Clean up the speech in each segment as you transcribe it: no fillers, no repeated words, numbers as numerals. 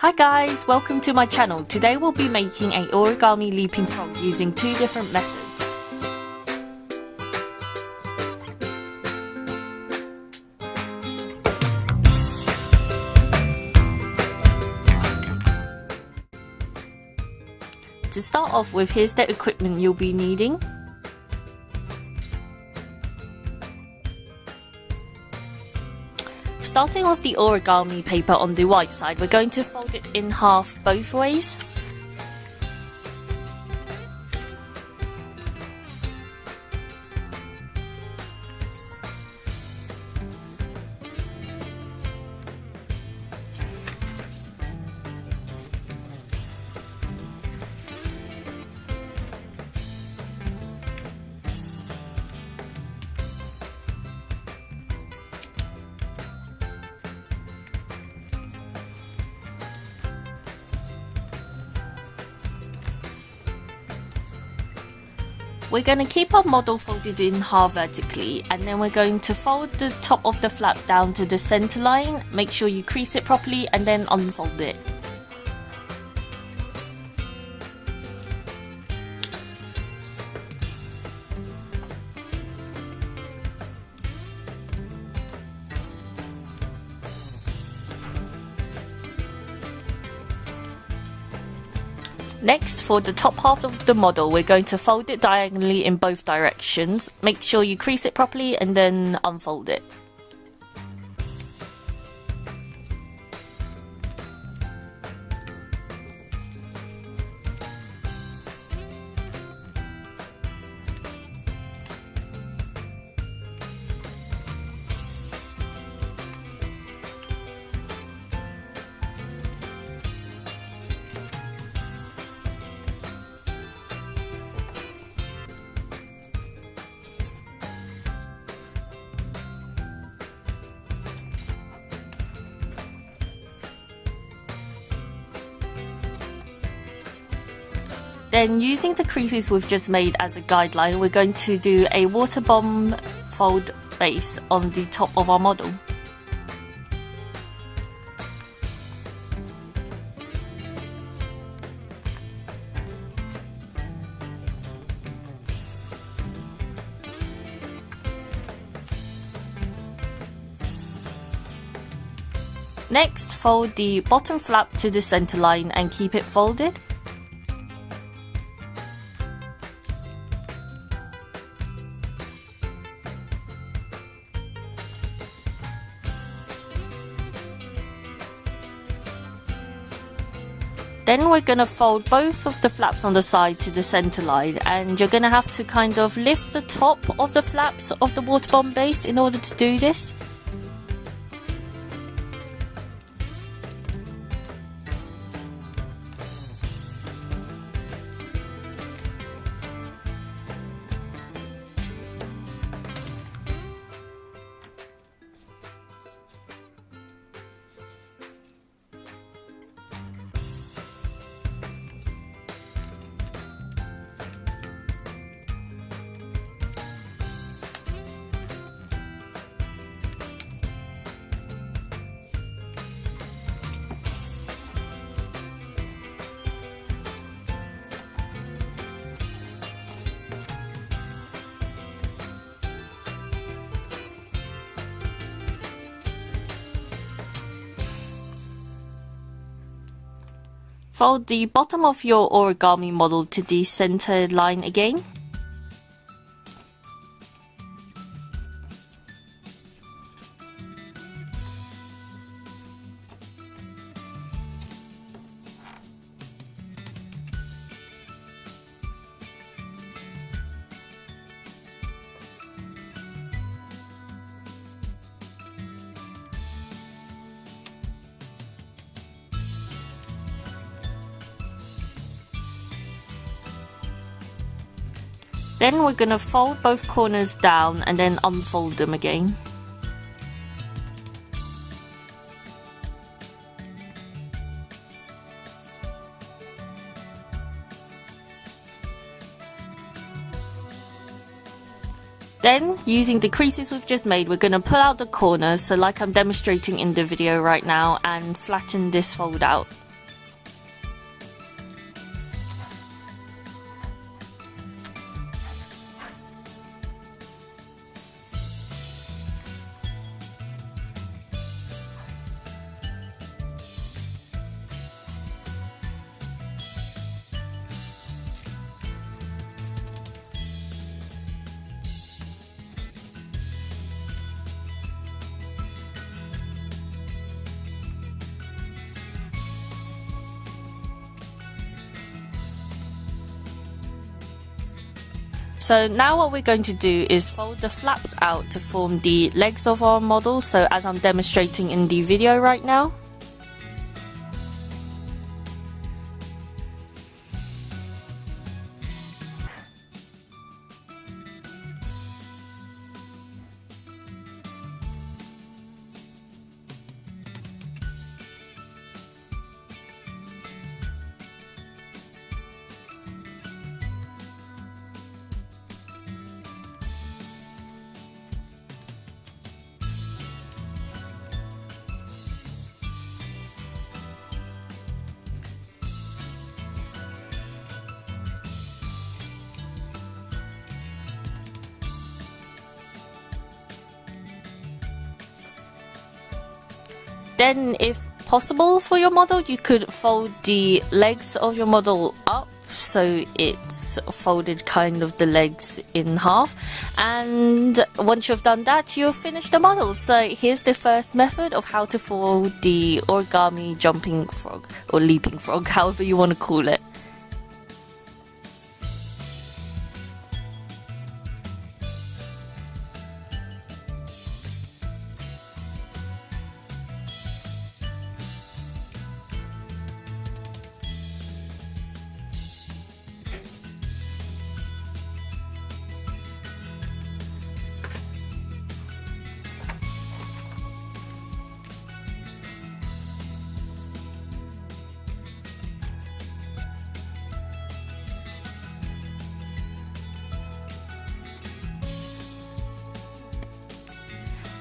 Hi guys, welcome to my channel. Today we'll be making a origami leaping frog using two different methods. To start off with, here's the equipment you'll be needing. Starting with the origami paper on the white side, we're going to fold it in half both ways. We're going to keep our model folded in half vertically, and then we're going to fold the top of the flap down to the center line. Make sure you crease it properly and then unfold it. Next, for the top half of the model, we're going to fold it diagonally in both directions. Make sure you crease it properly and then unfold it. Then, using the creases we've just made as a guideline, we're going to do a water bomb fold base on the top of our model. Next, fold the bottom flap to the center line and keep it folded. Then we're going to fold both of the flaps on the side to the center line, and you're going to have to kind of lift the top of the flaps of the water bomb base in order to do this. Fold the bottom of your origami model to the center line again. Then we're going to fold both corners down and then unfold them again. Then, using the creases we've just made, we're going to pull out the corners, so like I'm demonstrating in the video right now, and flatten this fold out. So now what we're going to do is fold the flaps out to form the legs of our model, so as I'm demonstrating in the video right now. Then, if possible for your model, you could fold the legs of your model up so it's folded kind of the legs in half, and once you've done that, you've finished the model. So here's the first method of how to fold the origami jumping frog, or leaping frog, however you want to call it.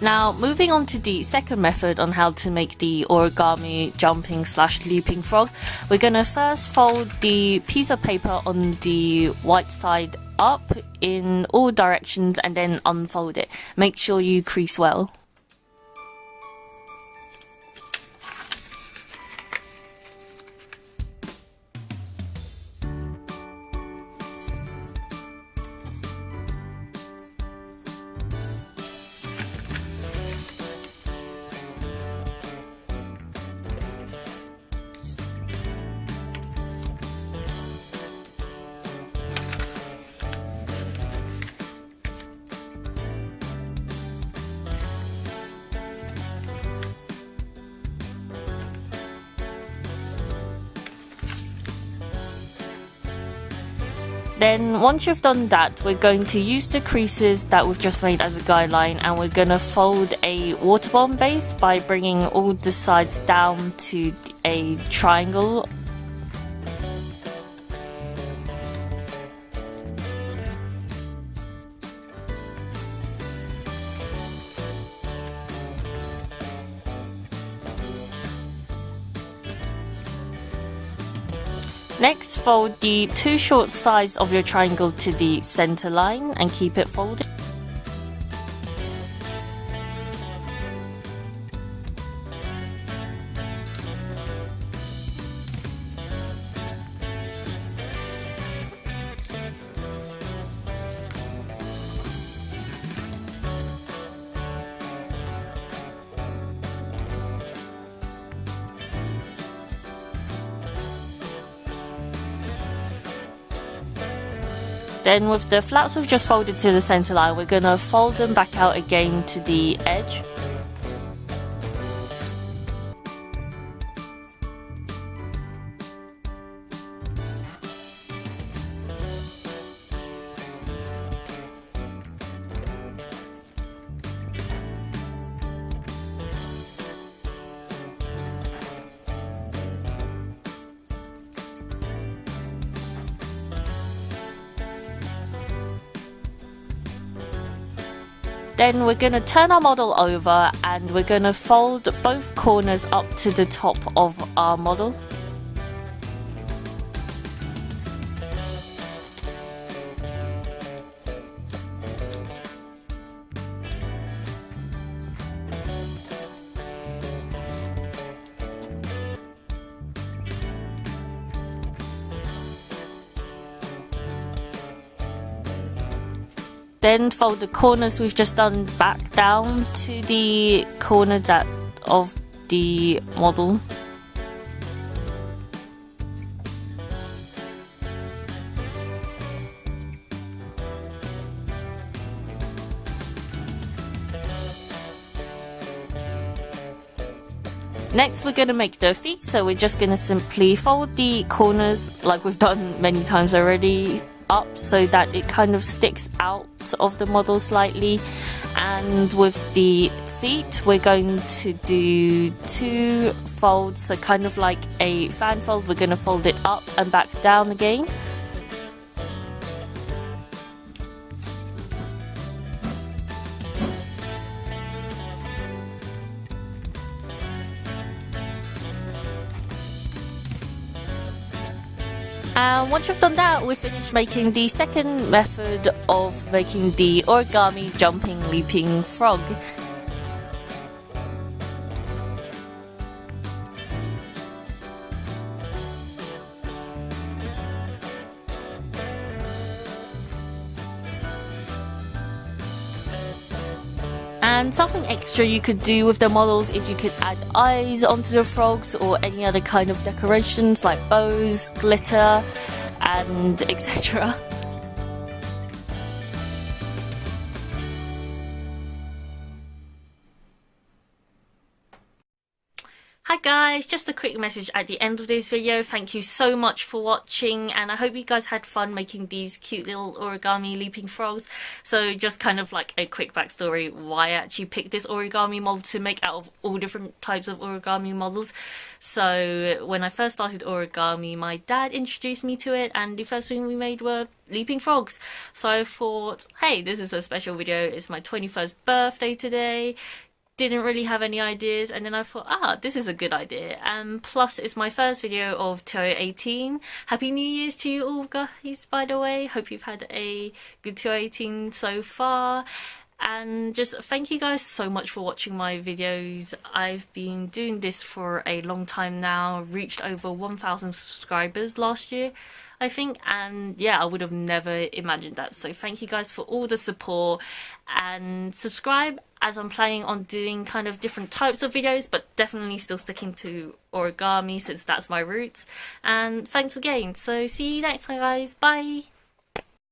Now, moving on to the second method on how to make the origami jumping / leaping frog, we're going to first fold the piece of paper on the white side up in all directions and then unfold it. Make sure you crease well. Then once you've done that, we're going to use the creases that we've just made as a guideline, and we're going to fold a water bomb base by bringing all the sides down to a triangle. Next, fold the two short sides of your triangle to the center line and keep it folded. Then with the flaps we've just folded to the center line, we're going to fold them back out again to the edge. Then we're going to turn our model over and we're going to fold both corners up to the top of our model. Then fold the corners we've just done back down to the corner of the model. Next we're going to make the feet, so we're just going to simply fold the corners like we've done many times already up so that it kind of sticks out of the model slightly. And with the feet we're going to do 2 folds, so kind of like a fan fold. We're going to fold it up and back down again. And once you've done that, we finished making the second method of making the origami jumping leaping frog. And something extra you could do with the models is you could add eyes onto the frogs or any other kind of decorations like bows, glitter, and etc. Hi guys, just a quick message at the end of this video. Thank you so much for watching, and I hope you guys had fun making these cute little origami leaping frogs. So just kind of like a quick backstory why I actually picked this origami model to make out of all different types of origami models. So when I first started origami, my dad introduced me to it, and the first thing we made were leaping frogs. So I thought, hey, this is a special video. It's my 21st birthday today. Didn't really have any ideas, and then I thought, this is a good idea, and plus it's my first video of 2018. Happy New Year's to you all guys, by the way. Hope you've had a good 2018 so far, and just thank you guys so much for watching my videos. I've been doing this for a long time now, reached over 1,000 subscribers last year I think, and yeah, I would have never imagined that. So thank you guys for all the support, and subscribe, as I'm planning on doing kind of different types of videos, but definitely still sticking to origami since that's my roots. And thanks again. So see you next time guys, bye.